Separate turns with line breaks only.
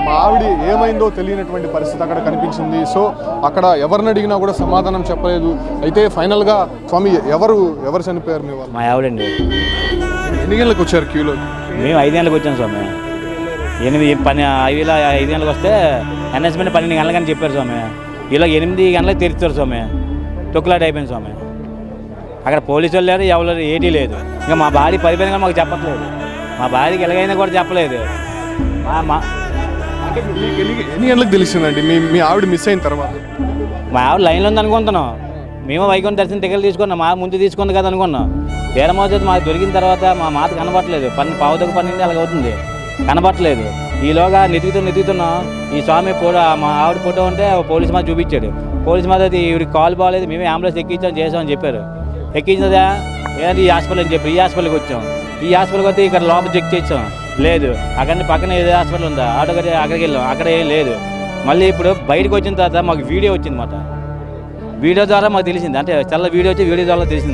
మా ఆవిడ ఏమైందో తెలియనటువంటి పరిస్థితి అక్కడ కనిపించింది. సో అక్కడ ఎవరిని అడిగినా కూడా సమాధానం చెప్పలేదు. అయితే ఫైనల్గా స్వామి ఎవరు చనిపోయారు మీ వాళ్ళు?
మా ఆవిడండి.
ఎన్ని గంటలకు వచ్చారు క్యూలో?
మేము 5 గంటలకు వచ్చాం స్వామి. 5 గంటలకు వస్తే అనౌన్స్మెంట్ 12 గంటలకని చెప్పారు స్వామి. ఇలా 8 గంటలకు తెరుస్తారు స్వామి. తొక్కులాట అయిపోయింది స్వామి. అక్కడ పోలీసు వాళ్ళు లేరు, ఎవరు ఏటీ లేదు. ఇంకా మా భార్య 10 గంటలు మాకు చెప్పట్లేదు. మా భార్యకి ఎలాగైనా కూడా చెప్పలేదు.
అంటే మీకు ఎన్ని గంటలకు తెలిసిందండి మీ ఆవిడ మిస్ అయిన తర్వాత?
మా ఆవిడ లైన్లో ఉంది అనుకుంటున్నాం. మేము వైకుంఠ దర్శనం టికెట్లు తీసుకున్నాం. మా ముందు తీసుకుంది కదా అనుకున్నాం. తీరమోచేది మాకు దొరికిన తర్వాత మా మాత కనబట్టలేదు. 12 అలాగ అవుతుంది, కనబట్టలేదు. ఈలోగా నెతుకుతున్నాం. ఈ స్వామి మా ఆవిడ ఫోటో ఉంటే పోలీసు మాత చూపించాడు. పోలీసు మాత ఈవిడికి కాల్ బాగాలేదు, మేమే అంబులెన్స్ చేసామని చెప్పారు. ఎక్కించదా ఏదంటే ఈ హాస్పిటల్ అని చెప్పి ఈ హాస్పిటల్కి వచ్చాం. ఈ హాస్పిటల్కి వస్తే ఇక్కడ లోపల చెక్ చేసాం, లేదు. అక్కడి పక్కన ఏదో హాస్పిటల్ ఉందా, అక్కడికి వెళ్ళాం, అక్కడ ఏం లేదు. మళ్ళీ ఇప్పుడు బయటకు వచ్చిన తర్వాత మాకు వీడియో వచ్చింది మాట. వీడియో ద్వారా మాకు తెలిసింది, అంటే వీడియో ద్వారా తెలిసింది.